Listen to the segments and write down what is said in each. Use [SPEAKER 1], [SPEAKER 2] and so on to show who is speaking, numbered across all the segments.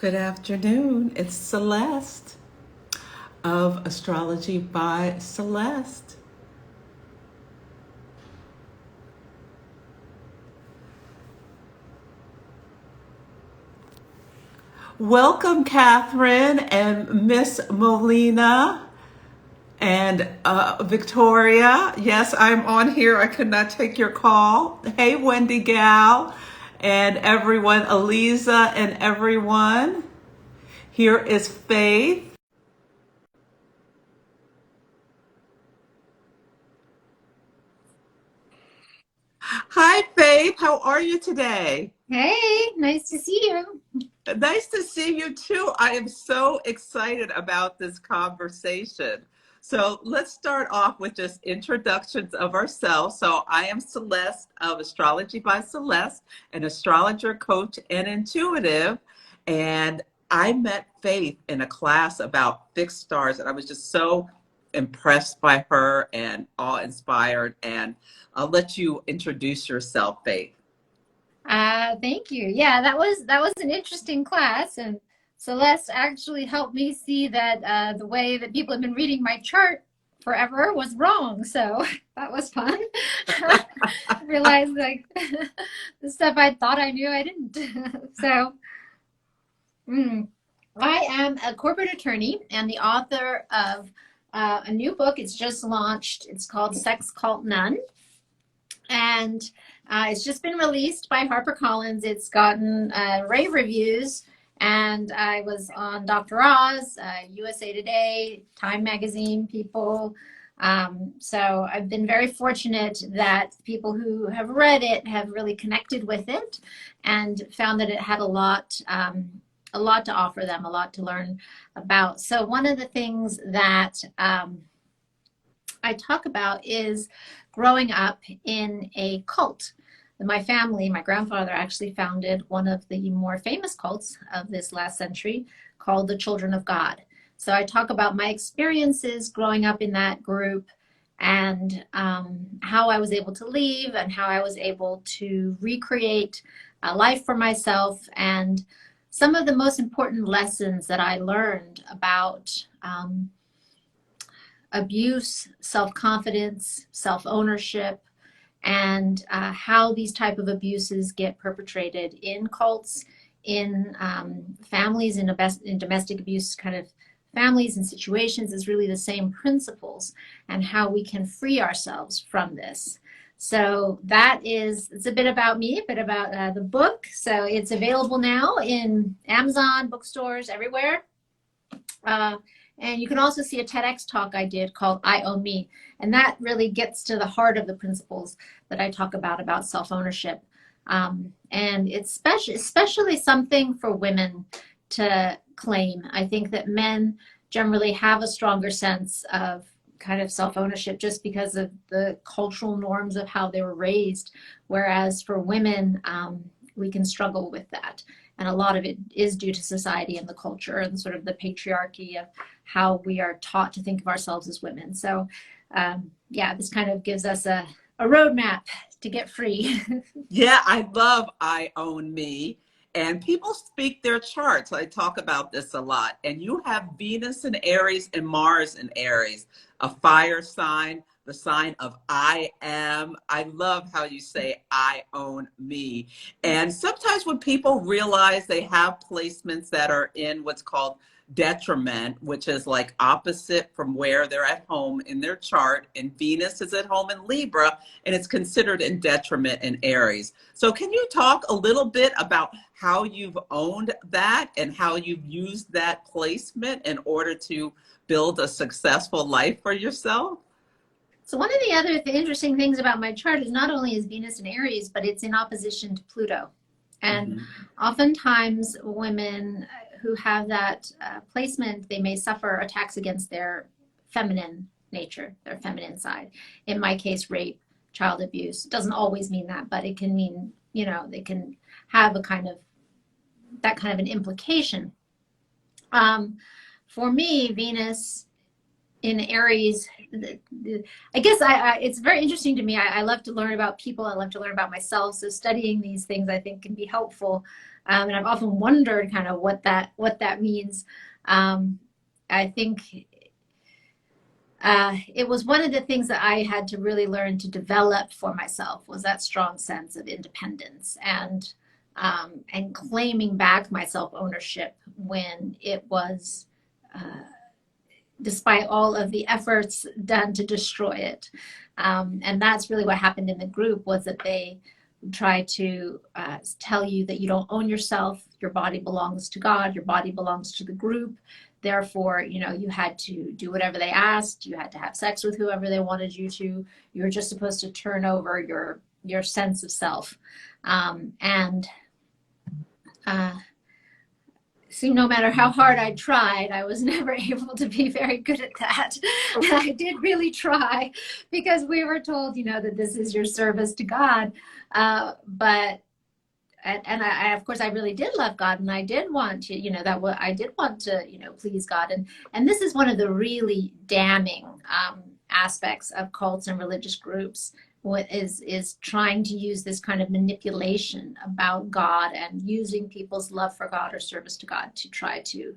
[SPEAKER 1] Good afternoon. It's Celeste of Astrology by Celeste. Welcome, Catherine and Miss Molina and Victoria. Yes, I'm on here. I could not take your call. Hey, Wendy Gal and everyone, Eliza and everyone. Here is Faith. Hi, Faith. How are you today?
[SPEAKER 2] Hey, nice to see you.
[SPEAKER 1] Nice to see you too. I am so excited about this conversation. So let's start off with just introductions of ourselves. So I am Celeste of Astrology by Celeste, an astrologer, coach, and intuitive. And I met Faith in a class about fixed stars, and I was just so impressed by her and awe-inspired. And I'll let you introduce yourself, Faith.
[SPEAKER 2] Thank you. Yeah, that was an interesting class, and Celeste actually helped me see that the way that people have been reading my chart forever was wrong. So that was fun. I realized like the stuff I thought I knew, I didn't. So mm, I am a corporate attorney and the author of a new book. It's just launched. It's called Sex Cult Nun. And it's just been released by HarperCollins. It's gotten rave reviews, and I was on Dr. Oz, USA Today, Time Magazine, People. So I've been very fortunate that people who have read it have really connected with it and found that it had a lot to offer them, a lot to learn about. So one of the things that I talk about is growing up in a cult. My family, my grandfather actually founded one of the more famous cults of this last century called the Children of God. So I talk about my experiences growing up in that group and how I was able to leave and how I was able to recreate a life for myself and some of the most important lessons that I learned about abuse, self-confidence, self-ownership, and how these type of abuses get perpetrated in cults, in families, in domestic abuse kind of families and situations is really the same principles and how we can free ourselves from this. So it's a bit about me, a bit about the book. So it's available now in Amazon, bookstores, everywhere. Uh, and you can also see a TEDx talk I did called I Own Me. And that really gets to the heart of the principles that I talk about self-ownership. And it's especially something for women to claim. I think that men generally have a stronger sense of kind of self-ownership just because of the cultural norms of how they were raised. Whereas for women, we can struggle with that. And a lot of it is due to society and the culture and sort of the patriarchy of how we are taught to think of ourselves as women. So, yeah, this kind of gives us a roadmap to get free.
[SPEAKER 1] Yeah, I love I Own Me. And people speak their charts. I talk about this a lot. And you have Venus in Aries and Mars in Aries, a fire sign, the sign of I am. I love how you say I own me. And sometimes when people realize they have placements that are in what's called detriment, which is like opposite from where they're at home in their chart, and Venus is at home in Libra, and it's considered in detriment in Aries. So can you talk a little bit about how you've owned that and how you've used that placement in order to build a successful life for yourself?
[SPEAKER 2] So one of the other interesting things about my chart is not only is Venus in Aries, but it's in opposition to Pluto. And
[SPEAKER 1] Mhm.
[SPEAKER 2] oftentimes women who have that placement, they may suffer attacks against their feminine nature, their feminine side. In my case, rape, child abuse. It doesn't always mean that, but it can mean, they can have a kind of that kind of an implication. For me, Venus in Aries, I guess it's very interesting to me. I love to learn about people. I love to learn about myself. So studying these things, I think, can be helpful. And I've often wondered kind of what that means. I think it was one of the things that I had to really learn to develop for myself, was that strong sense of independence and claiming back my self-ownership when it was, despite all of the efforts done to destroy it. And that's really what happened in the group, was that they try to tell you that you don't own yourself. Your body belongs to God. Your body belongs to the group. Therefore, you had to do whatever they asked. You had to have sex with whoever they wanted you to. You were just supposed to turn over your sense of self. So no matter how hard I tried, I was never able to be very good at that. And I did really try, because we were told, that this is your service to God. But I, of course, I really did love God, and I did want to, I did want to, please God. And this is one of the really damning aspects of cults and religious groups. What is trying to use this kind of manipulation about God and using people's love for God or service to God to try to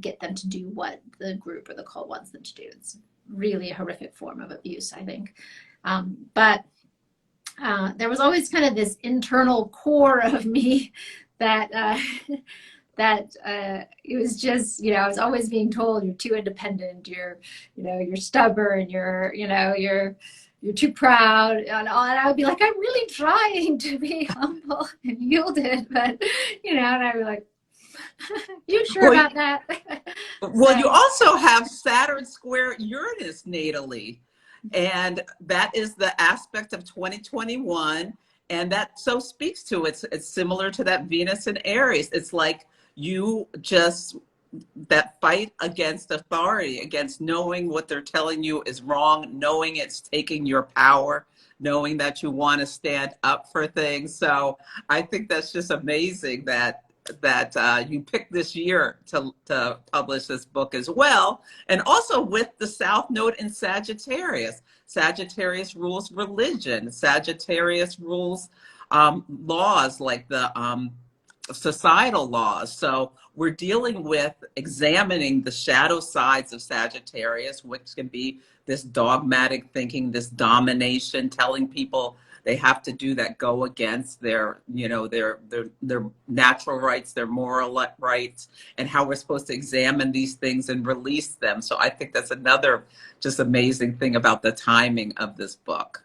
[SPEAKER 2] get them to do what the group or the cult wants them to do. It's really a horrific form of abuse, I think. But there was always kind of this internal core of me that it was just, I was always being told, you're too independent, you're stubborn, you're too proud, and I would be like, I'm really trying to be humble and yielded, but and I'd be like, you sure about that?
[SPEAKER 1] Well, you also have Saturn square Uranus natally, and that is the aspect of 2021, and that so speaks to it. It's similar to that Venus in Aries. It's like you just, that fight against authority, against knowing what they're telling you is wrong, knowing it's taking your power, knowing that you want to stand up for things. So I think that's just amazing that you picked this year to publish this book as well. And also with the South Node in Sagittarius. Sagittarius rules religion. Sagittarius rules laws like the societal laws. So we're dealing with examining the shadow sides of Sagittarius, which can be this dogmatic thinking, this domination, telling people they have to do that go against their natural rights, their moral rights, and how we're supposed to examine these things and release them. So I think that's another just amazing thing about the timing of this book.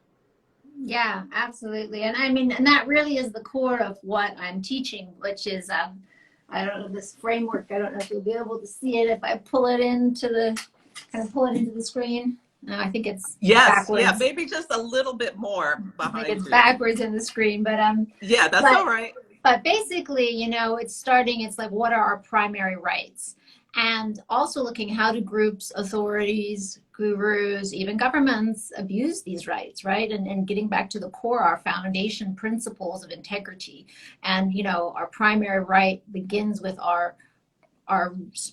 [SPEAKER 2] Yeah, absolutely. And I mean, and that really is the core of what I'm teaching, which is, I don't know, this framework. I don't know if you'll be able to see it if I pull it into the screen. No, I think it's backwards.
[SPEAKER 1] Yeah, maybe just a little bit more behind.
[SPEAKER 2] I think it's backwards in the screen, but
[SPEAKER 1] yeah, that's all right.
[SPEAKER 2] But basically, it's like, what are our primary rights? And also looking how do groups, authorities, gurus, even governments abuse these rights, right? And getting back to the core, our foundation principles of integrity. And, our primary right begins with our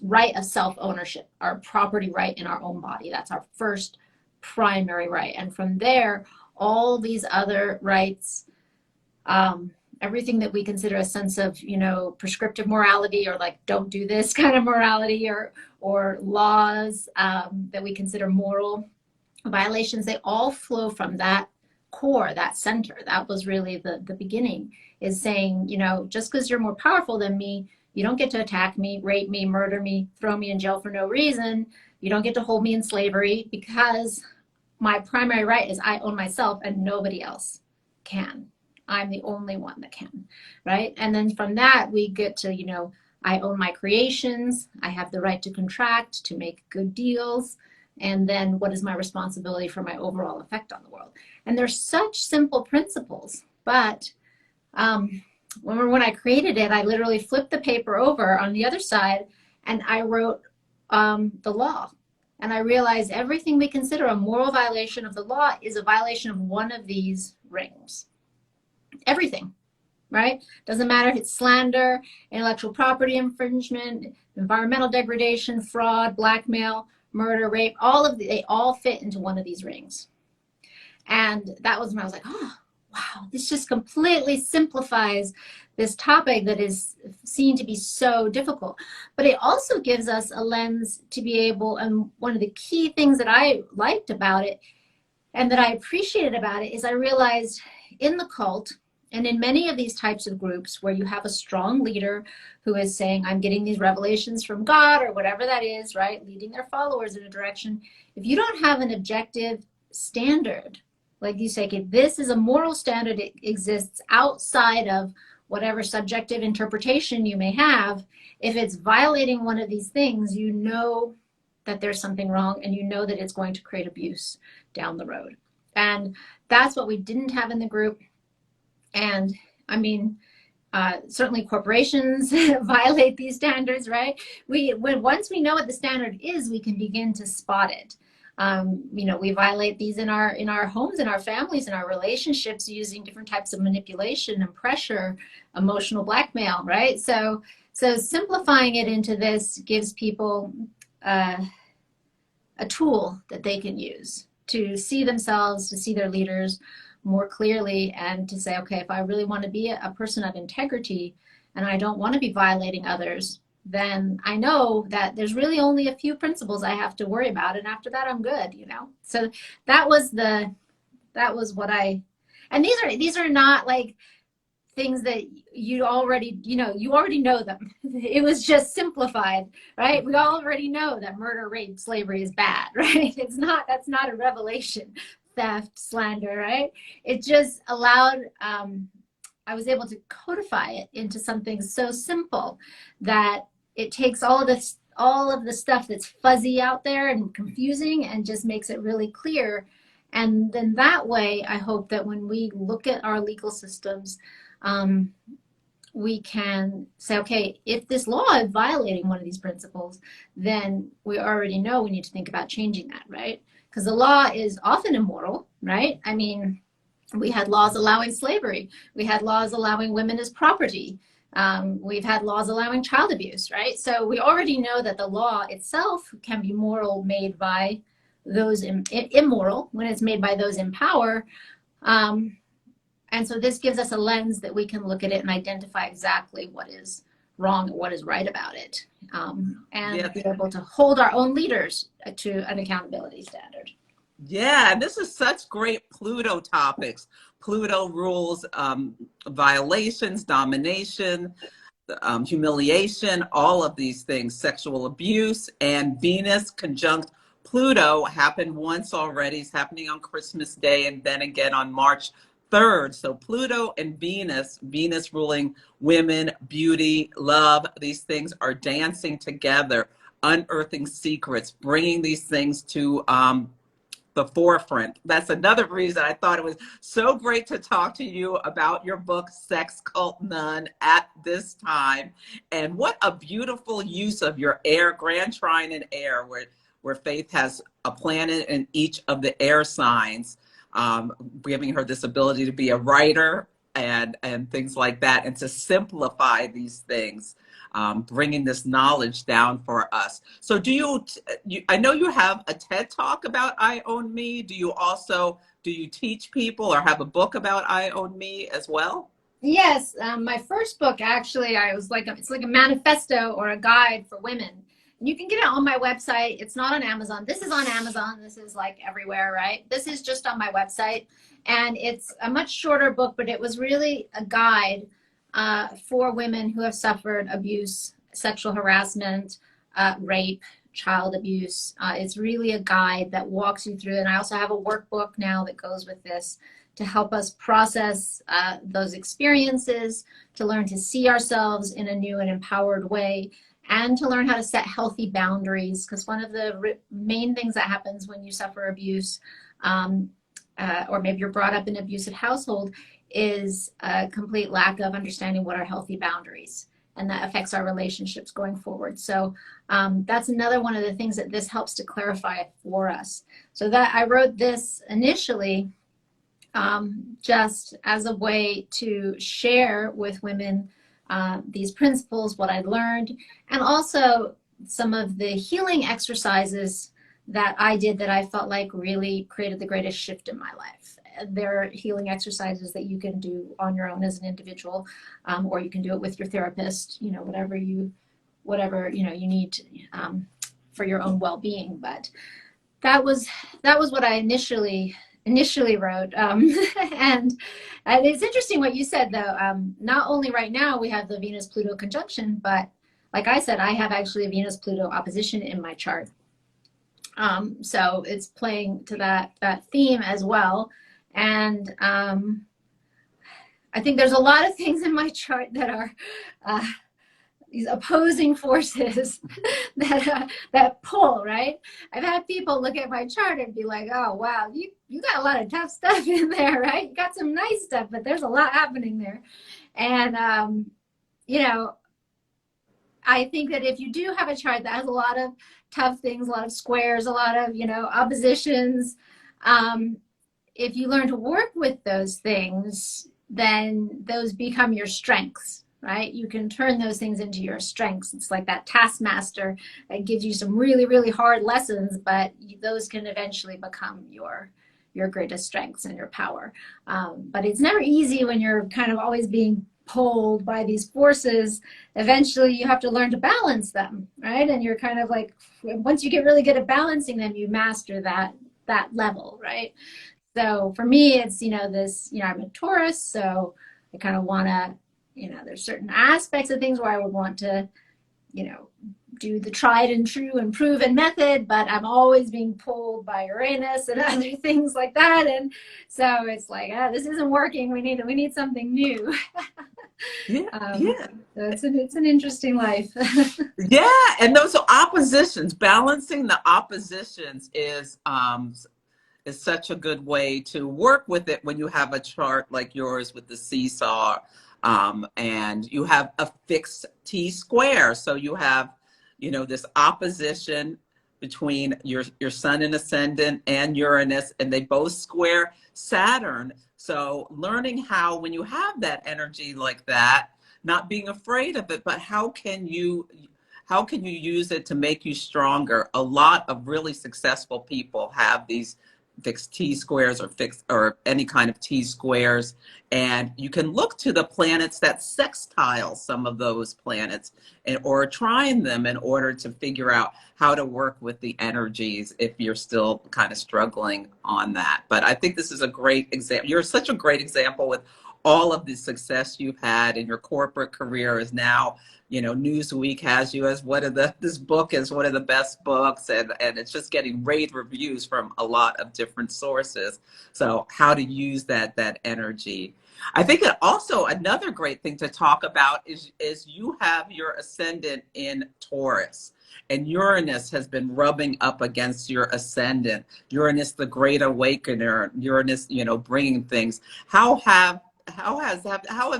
[SPEAKER 2] right of self-ownership, our property right in our own body. That's our first primary right. And from there, all these other rights, everything that we consider a sense of, prescriptive morality, or like don't do this kind of morality, or laws that we consider moral violations, they all flow from that core, that center. That was really the beginning, is saying, just because you're more powerful than me, you don't get to attack me, rape me, murder me, throw me in jail for no reason. You don't get to hold me in slavery, because my primary right is I own myself and nobody else can. I'm the only one that can, right? And then from that, we get to, I own my creations. I have the right to contract, to make good deals. And then what is my responsibility for my overall effect on the world? And they're such simple principles, but when I created it, I literally flipped the paper over on the other side and I wrote the law. And I realized everything we consider a moral violation of the law is a violation of one of these rings. Everything, right? Doesn't matter if it's slander, intellectual property infringement, environmental degradation, fraud, blackmail, murder, rape, they all fit into one of these rings. And that was when I was like, oh, wow, this just completely simplifies this topic that is seen to be so difficult. But it also gives us a lens to be able, and one of the key things that I liked about it and that I appreciated about it is I realized in the cult and in many of these types of groups where you have a strong leader who is saying, I'm getting these revelations from God or whatever that is, right? Leading their followers in a direction. If you don't have an objective standard, like you say, okay, this is a moral standard, it exists outside of whatever subjective interpretation you may have. If it's violating one of these things, you know that there's something wrong, and you know that it's going to create abuse down the road. And that's what we didn't have in the group. And I mean, certainly corporations violate these standards, right? Once we know what the standard is, we can begin to spot it. We violate these in our homes, in our families, in our relationships, using different types of manipulation and pressure, emotional blackmail, right? So simplifying it into this gives people a tool that they can use to see themselves, to see their leaders more clearly, and to say, okay, if I really want to be a person of integrity and I don't want to be violating others, then I know that there's really only a few principles I have to worry about, and after that I'm good, So that was what and these are not like things that you already know them. It was just simplified, right? We already know that murder, rape, slavery is bad, right? That's not a revelation. Theft, slander, right? It just allowed, I was able to codify it into something so simple that it takes all of the stuff that's fuzzy out there and confusing and just makes it really clear. And then that way, I hope that when we look at our legal systems, we can say, okay, if this law is violating one of these principles, then we already know we need to think about changing that, right? Because the law is often immoral, right? I mean, we had laws allowing slavery. We had laws allowing women as property. We've had laws allowing child abuse, right? So we already know that the law itself can be moral, made by those immoral when it's made by those in power. And so this gives us a lens that we can look at it and identify exactly what is wrong and what is right about it, and be able to hold our own leaders to an accountability standard.
[SPEAKER 1] Yeah, and this is such great Pluto topics. Pluto rules violations, domination, humiliation, all of these things, sexual abuse, and Venus conjunct Pluto happened once already. It's happening on Christmas Day and then again on March 3rd. So Pluto and Venus ruling women, beauty, love, these things are dancing together, unearthing secrets, bringing these things to the forefront. That's another reason I thought it was so great to talk to you about your book, Sex Cult Nun, at this time. And what a beautiful use of your air, Grand Trine in air, where Faith has a planet in each of the air signs, giving her this ability to be a writer and things like that, and to simplify these things, bringing this knowledge down for us. So I know you have a TED Talk about I Own Me. Do you teach people or have a book about I Own Me as well?
[SPEAKER 2] Yes, my first book, actually, it's like a manifesto or a guide for women. And you can get it on my website. It's not on Amazon. This is on Amazon. This is like everywhere, right? This is just on my website. And it's a much shorter book, but it was really a guide for women who have suffered abuse, sexual harassment, rape, child abuse. It's really a guide that walks you through. And I also have a workbook now that goes with this to help us process those experiences, to learn to see ourselves in a new and empowered way, and to learn how to set healthy boundaries. Because one of the main things that happens when you suffer abuse, or maybe you're brought up in an abusive household, is a complete lack of understanding what are healthy boundaries. And that affects our relationships going forward. So that's another one of the things that this helps to clarify for us. So that I wrote this initially just as a way to share with women these principles, what I learned, and also some of the healing exercises that I did that I felt like really created the greatest shift in my life. There are healing exercises that you can do on your own as an individual, or you can do it with your therapist, you know, whatever, you know, you need to, for your own well-being. But that was what I initially wrote. And it's interesting what you said, though. Not only right now we have the Venus-Pluto conjunction, but like I said, I have actually a Venus-Pluto opposition in my chart. So it's playing to that theme as well. And I think there's a lot of things in my chart that are these opposing forces that pull, right? I've had people look at my chart and be like, oh, wow, you got a lot of tough stuff in there, right? You got some nice stuff, but there's a lot happening there. And, you know, I think that if you do have a chart that has a lot of tough things, a lot of squares, a lot of, you know, oppositions, if you learn to work with those things, then those become your strengths, right? You can turn those things into your strengths. It's like that taskmaster that gives you some really, really hard lessons, but those can eventually become your greatest strengths and your power. But it's never easy when you're kind of always being pulled by these forces. Eventually you have to learn to balance them, right? And you're kind of like, once you get really good at balancing them, you master that level, right? So for me, it's, you know, this, you know, I'm a Taurus, so I kind of want to, you know, there's certain aspects of things where I would want to, you know, do the tried and true and proven method, but I'm always being pulled by Uranus and other things like that. And so it's like, this isn't working. We need something new.
[SPEAKER 1] Yeah.
[SPEAKER 2] So it's an interesting life.
[SPEAKER 1] Yeah, and those oppositions, balancing the oppositions is such a good way to work with it when you have a chart like yours with the seesaw, and you have a fixed T-square. So you have, you know, this opposition between your sun and ascendant and Uranus, and they both square Saturn. So learning how, when you have that energy like that, not being afraid of it, but how can you use it to make you stronger? A lot of really successful people have these fixed T-squares or any kind of T-squares, and you can look to the planets that sextile some of those planets or trine them in order to figure out how to work with the energies if you're still kind of struggling on that. But I think this is a great example. You're such a great example with all of the success you've had in your corporate career. Is now, you know, Newsweek has you as this book is one of the best books, and it's just getting rave reviews from a lot of different sources. So how to use that energy. I think that also another great thing to talk about is you have your ascendant in Taurus, and Uranus has been rubbing up against your ascendant. Uranus, the great awakener, Uranus, you know, bringing things. How have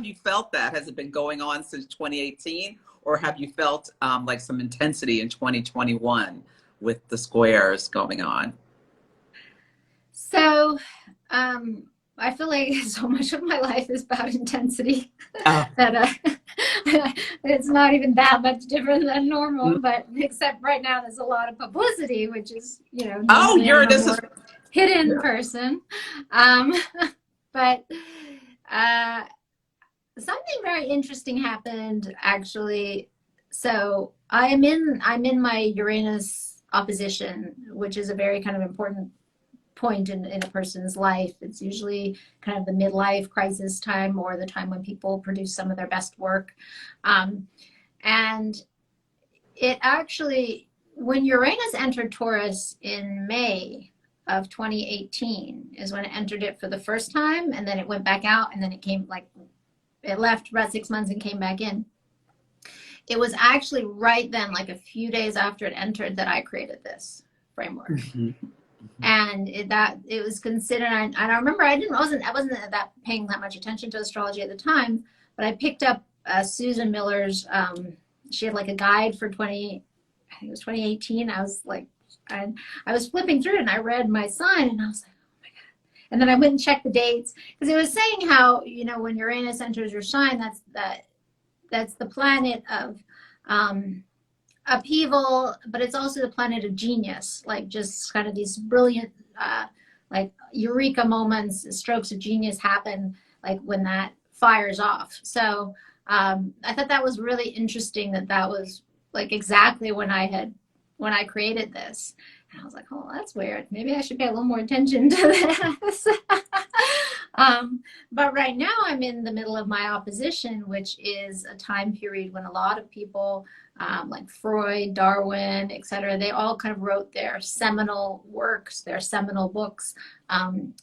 [SPEAKER 1] you felt that? Has it been going on since 2018, or have you felt like some intensity in 2021 with the squares going on?
[SPEAKER 2] So I feel like so much of my life is about intensity that it's not even that much different than normal, but except right now there's a lot of publicity, which is, you know,
[SPEAKER 1] Uranus is
[SPEAKER 2] hidden person. But something very interesting happened, actually. So I'm in my Uranus opposition, which is a very kind of important point in a person's life. It's usually kind of the midlife crisis time, or the time when people produce some of their best work. And it actually, when Uranus entered Taurus in May of 2018 is when it entered it for the first time, and then it went back out, and then it left about 6 months and came back in. It was actually right then, like a few days after it entered, that I created this framework. Mm-hmm. And it was considered, and I remember I wasn't that paying that much attention to astrology at the time, but I picked up Susan Miller's, she had like a guide for I think it was 2018. I was like, I was flipping through it, and I read my sign, and I was like, oh my God. And then I went and checked the dates, because it was saying how, you know, when Uranus enters your sign, that's the planet of upheaval, but it's also the planet of genius, like just kind of these brilliant, like eureka moments, strokes of genius happen, like when that fires off. So I thought that was really interesting that that was like exactly when I created this. And I was like, oh, that's weird. Maybe I should pay a little more attention to this. But right now I'm in the middle of my opposition, which is a time period when a lot of people, like Freud, Darwin, etc., they all kind of wrote their seminal works, their seminal books,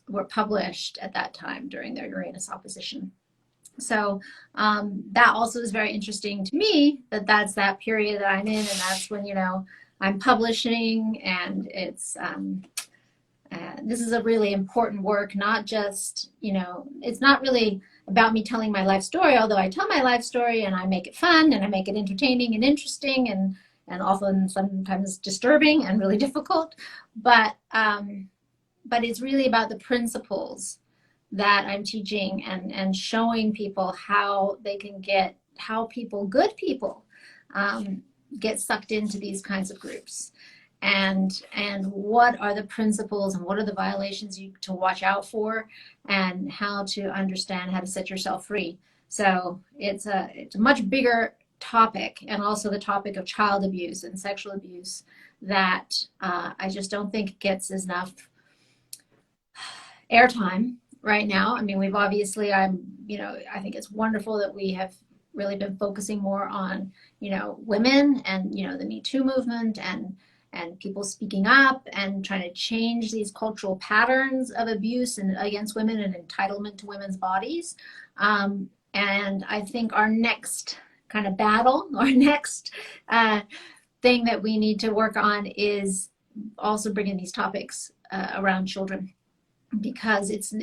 [SPEAKER 2] were published at that time during their Uranus opposition. So that also is very interesting to me, that that's that period that I'm in, and that's when, I'm publishing, and it's this is a really important work, not just, it's not really about me telling my life story, although I tell my life story and I make it fun and I make it entertaining and interesting and often sometimes disturbing and really difficult. But it's really about the principles that I'm teaching and showing people how they can good people, get sucked into these kinds of groups, and what are the principles and what are the violations to watch out for, and how to understand how to set yourself free. So it's a much bigger topic, and also the topic of child abuse and sexual abuse that I just don't think gets enough airtime right now. I mean, we've obviously, I think it's wonderful that we have really been focusing more on, women and, the Me Too movement and people speaking up and trying to change these cultural patterns of abuse and against women and entitlement to women's bodies. And I think our next kind of battle, our next thing that we need to work on is also bringing these topics around children, because it's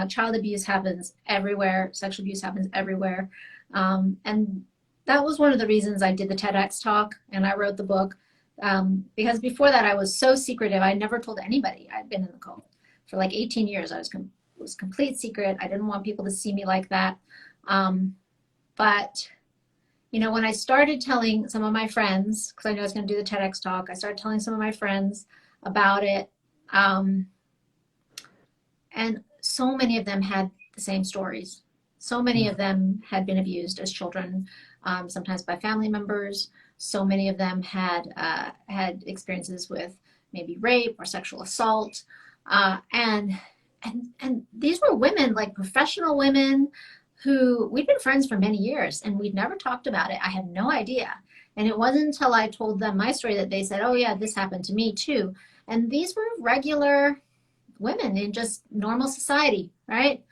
[SPEAKER 2] child abuse happens everywhere, sexual abuse happens everywhere. And that was one of the reasons I did the TEDx talk and I wrote the book, because before that I was so secretive. I never told anybody I'd been in the cult. For like 18 years I was complete secret. I didn't want people to see me like that. But when I started telling some of my friends, because I knew I was going to do the TEDx talk, I started telling some of my friends about it. And so many of them had the same stories. So many of them had been abused as children, sometimes by family members. So many of them had experiences with maybe rape or sexual assault. And these were women, like professional women, who we'd been friends for many years and we'd never talked about it. I had no idea. And it wasn't until I told them my story that they said, oh yeah, this happened to me too. And these were regular women in just normal society, right?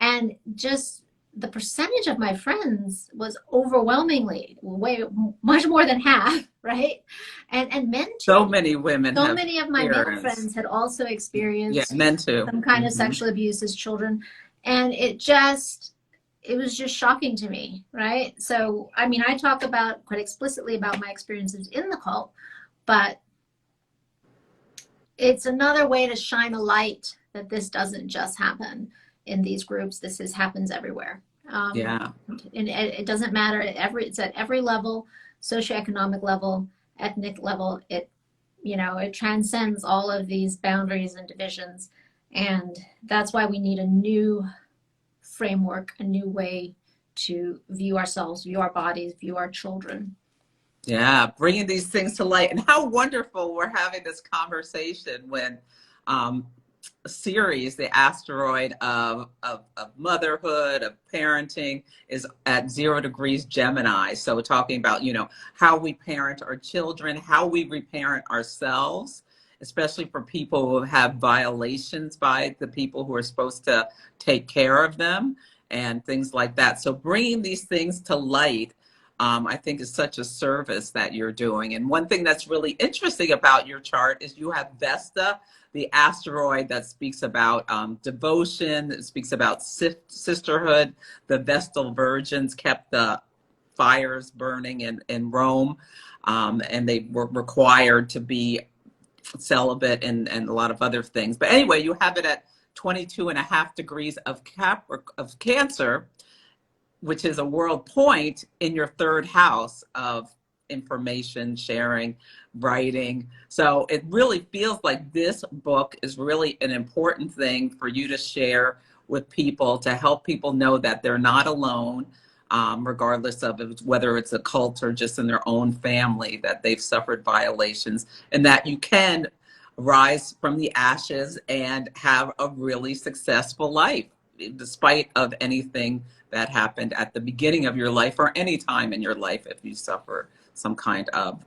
[SPEAKER 2] And just the percentage of my friends was overwhelmingly much more than half, right? And men too.
[SPEAKER 1] So many women.
[SPEAKER 2] So many of my male friends had also experienced
[SPEAKER 1] men too.
[SPEAKER 2] some kind of sexual abuse as children. And it was just shocking to me, right? So, I mean, I talk about quite explicitly about my experiences in the cult, but it's another way to shine a light that this doesn't just happen in these groups. This happens everywhere. And it doesn't matter. It's at every level, socioeconomic level, ethnic level. It transcends all of these boundaries and divisions. And that's why we need a new framework, a new way to view ourselves, view our bodies, view our children.
[SPEAKER 1] Yeah, bringing these things to light. And how wonderful we're having this conversation when Ceres, the asteroid of motherhood, of parenting, is at 0 degrees Gemini. So we're talking about, how we parent our children, how we reparent ourselves, especially for people who have violations by the people who are supposed to take care of them and things like that. So bringing these things to light, I think is such a service that you're doing. And one thing that's really interesting about your chart is you have Vesta, the asteroid that speaks about devotion, that speaks about sisterhood. The Vestal virgins kept the fires burning in Rome, and they were required to be celibate and a lot of other things. But anyway, you have it at 22.5 degrees of Cancer, which is a world point in your third house of information sharing, writing. So it really feels like this book is really an important thing for you to share with people, to help people know that they're not alone, regardless of whether it's a cult or just in their own family, that they've suffered violations, and that you can rise from the ashes and have a really successful life, despite of anything that happened at the beginning of your life or any time in your life if you suffer some kind of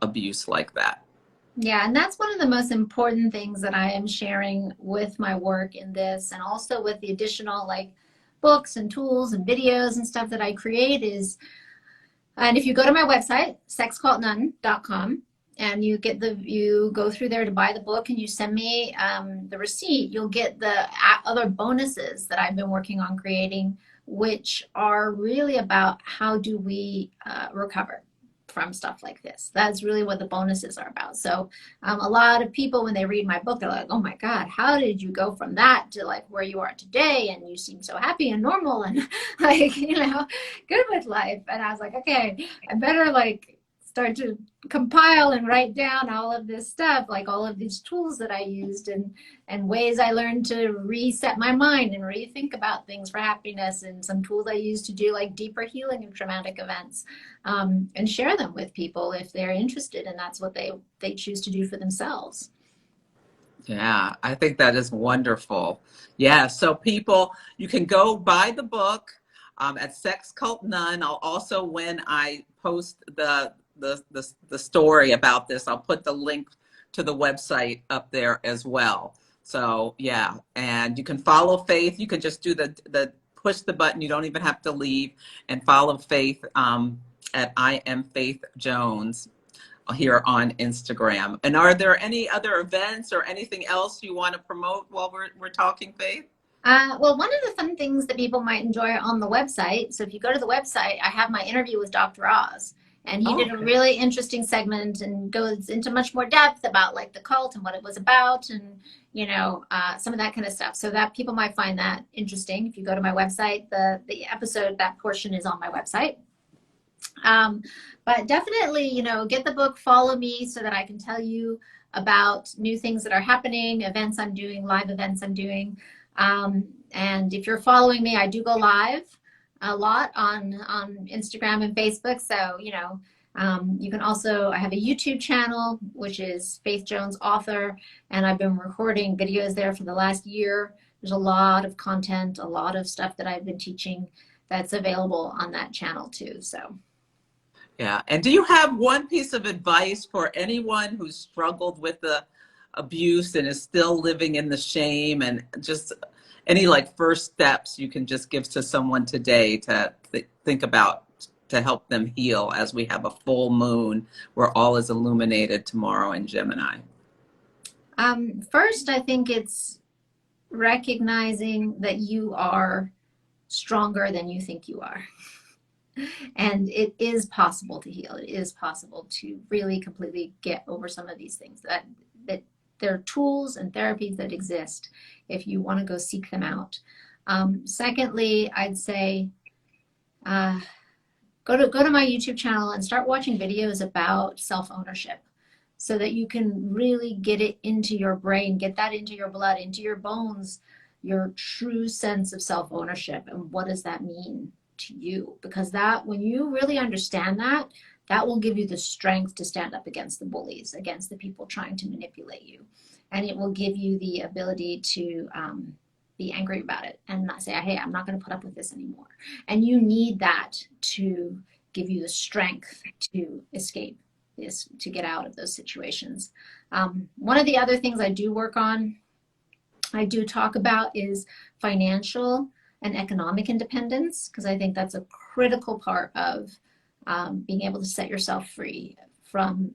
[SPEAKER 1] abuse like that.
[SPEAKER 2] Yeah, and that's one of the most important things that I am sharing with my work in this, and also with the additional like books and tools and videos and stuff that I create is, and if you go to my website, sexcultnun.com, and you go through there to buy the book and you send me the receipt, you'll get the other bonuses that I've been working on creating, which are really about how do we recover from stuff like this. That's really what the bonuses are about. So a lot of people, when they read my book, they're like, oh my God, how did you go from that to like where you are today? And you seem so happy and normal and like, good with life. And I was like, okay, I better like start to compile and write down all of this stuff, like all of these tools that I used and ways I learned to reset my mind and rethink about things for happiness, and some tools I use to do like deeper healing of traumatic events, and share them with people if they're interested and that's what they choose to do for themselves.
[SPEAKER 1] Yeah, I think that is wonderful. Yeah, so people, you can go buy the book at Sex Cult Nun. I'll also, when I post the story about this, I'll put the link to the website up there as well. So yeah, and you can follow Faith. You can just do the push the button. You don't even have to leave, and follow Faith at I am Faith Jones here on Instagram. And are there any other events or anything else you want to promote while we're talking, Faith?
[SPEAKER 2] Well, one of the fun things that people might enjoy on the website, so if you go to the website, I have my interview with Dr. Oz. And he did a really interesting segment and goes into much more depth about like the cult and what it was about, and some of that kind of stuff. So that people might find that interesting. If you go to my website, the episode, that portion is on my website. But definitely, get the book, follow me so that I can tell you about new things that are happening, events I'm doing, live events I'm doing. And if you're following me, I do go live a lot on Instagram and Facebook. So, you can also, I have a YouTube channel, which is Faith Jones Author, and I've been recording videos there for the last year. There's a lot of content, a lot of stuff that I've been teaching that's available on that channel too. So.
[SPEAKER 1] Yeah. And do you have one piece of advice for anyone who's struggled with the abuse and is still living in the shame, and just any like first steps you can just give to someone today to think about to help them heal, as we have a full moon where all is illuminated tomorrow in Gemini?
[SPEAKER 2] First, I think it's recognizing that you are stronger than you think you are. And it is possible to heal. It is possible to really completely get over some of these things. That there are tools and therapies that exist if you want to go seek them out. Secondly, I'd say go to my YouTube channel and start watching videos about self-ownership, so that you can really get it into your brain, get that into your blood, into your bones, your true sense of self-ownership. And what does that mean to you? Because that, when you really understand that, that will give you the strength to stand up against the bullies, against the people trying to manipulate you. And it will give you the ability to be angry about it and not say, hey, I'm not going to put up with this anymore. And you need that to give you the strength to escape this, to get out of those situations. One of the other things I do work on, I do talk about, is financial and economic independence, because I think that's a critical part of being able to set yourself free from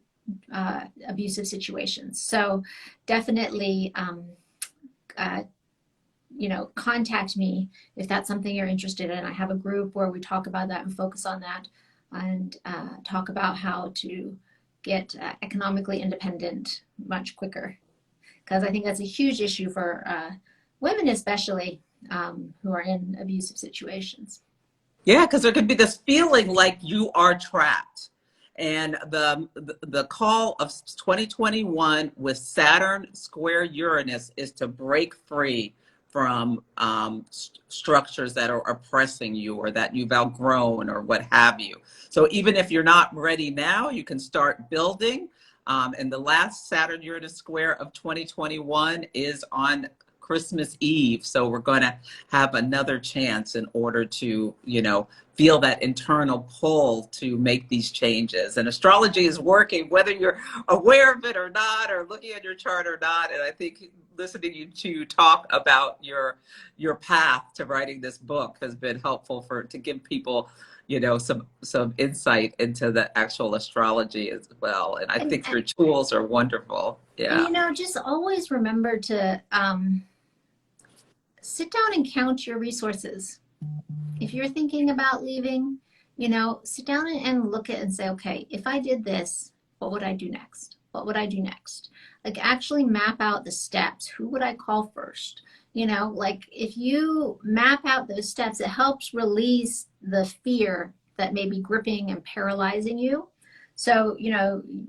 [SPEAKER 2] abusive situations. So definitely, contact me if that's something you're interested in. I have a group where we talk about that and focus on that, and talk about how to get economically independent much quicker, because I think that's a huge issue for women, especially who are in abusive situations.
[SPEAKER 1] Yeah, because there could be this feeling like you are trapped. And the call of 2021 with Saturn square Uranus is to break free from structures that are oppressing you or that you've outgrown or what have you. So even if you're not ready now, you can start building. And the last Saturn Uranus square of 2021 is on Christmas Eve. So we're going to have another chance in order to, feel that internal pull to make these changes. And astrology is working, whether you're aware of it or not, or looking at your chart or not. And I think listening to you talk about your path to writing this book has been helpful to give people, some insight into the actual astrology as well. And I think your tools are wonderful. Yeah.
[SPEAKER 2] And just always remember to sit down and count your resources. If you're thinking about leaving, sit down and look at it and say, okay, if I did this, what would I do next? What would I do next? Like actually map out the steps. Who would I call first? Like if you map out those steps, it helps release the fear that may be gripping and paralyzing you. So,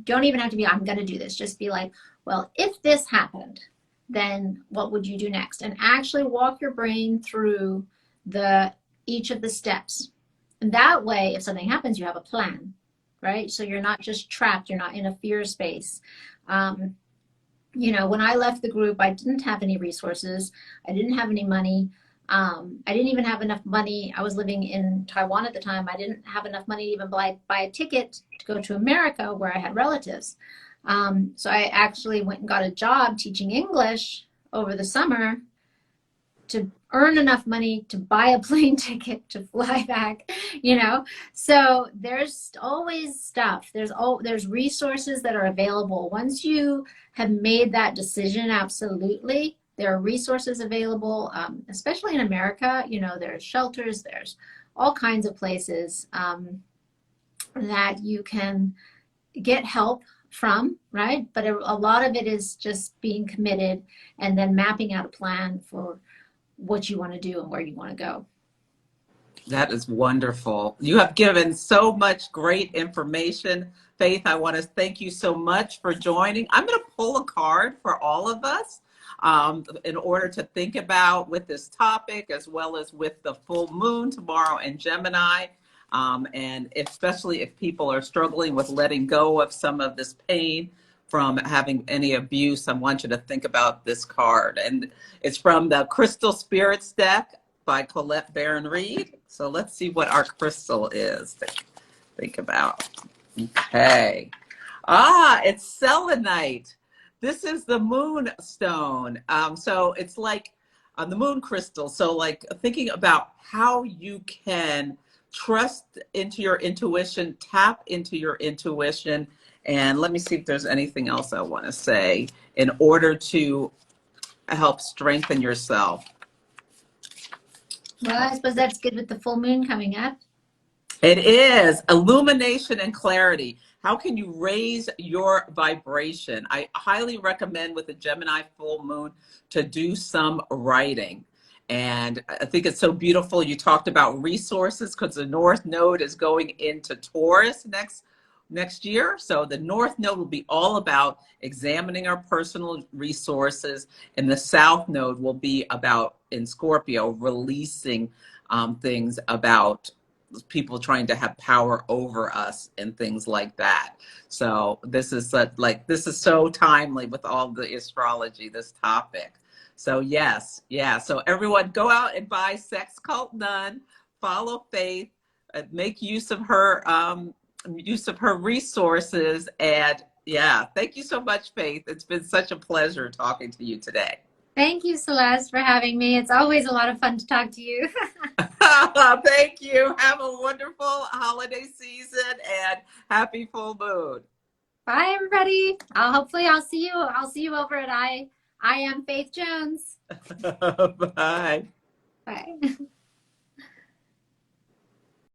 [SPEAKER 2] don't even have to be, I'm going to do this. Just be like, well, if this happened, then what would you do next? And actually walk your brain through each of the steps. And that way, if something happens, you have a plan, right? So you're not just trapped. You're not in a fear space. When I left the group, I didn't have any resources. I didn't have any money. I didn't even have enough money. I was living in Taiwan at the time. I didn't have enough money to even buy a ticket to go to America where I had relatives. So I actually went and got a job teaching English over the summer to earn enough money to buy a plane ticket to fly back, So there's always stuff. There's resources that are available. Once you have made that decision, absolutely, there are resources available, especially in America. There's shelters, there's all kinds of places that you can get help from, right? But a lot of it is just being committed and then mapping out a plan for what you want to do and where you want to go.
[SPEAKER 1] That is wonderful. You have given so much great information. Faith, I want to thank you so much for joining. I'm going to pull a card for all of us in order to think about with this topic, as well as with the full moon tomorrow in Gemini. And especially if people are struggling with letting go of some of this pain from having any abuse, I want you to think about this card. And it's from the Crystal Spirits deck by Colette Baron Reed. So let's see what our crystal is to think about. Okay. It's selenite. This is the moonstone. So it's like the moon crystal. So like thinking about how you can trust into your intuition, tap into your intuition. And let me see if there's anything else I want to say in order to help strengthen yourself.
[SPEAKER 2] Well, I suppose that's good with the full moon coming up.
[SPEAKER 1] It is illumination and clarity. How can you raise your vibration? I highly recommend with the Gemini full moon to do some writing. And I think it's so beautiful. You talked about resources because the North Node is going into Taurus next year. So the North Node will be all about examining our personal resources, and the South Node will be about, in Scorpio, releasing things about people trying to have power over us and things like that. So this is so timely with all the astrology, this topic. So yes, yeah. So everyone go out and buy Sex Cult Nun, follow Faith, make use of her resources. And yeah, thank you so much, Faith. It's been such a pleasure talking to you today.
[SPEAKER 2] Thank you, Celeste, for having me. It's always a lot of fun to talk to you.
[SPEAKER 1] Thank you. Have a wonderful holiday season and happy full moon.
[SPEAKER 2] Bye, everybody. I'll see you over at I Am Faith Jones.
[SPEAKER 1] Bye.
[SPEAKER 2] Bye.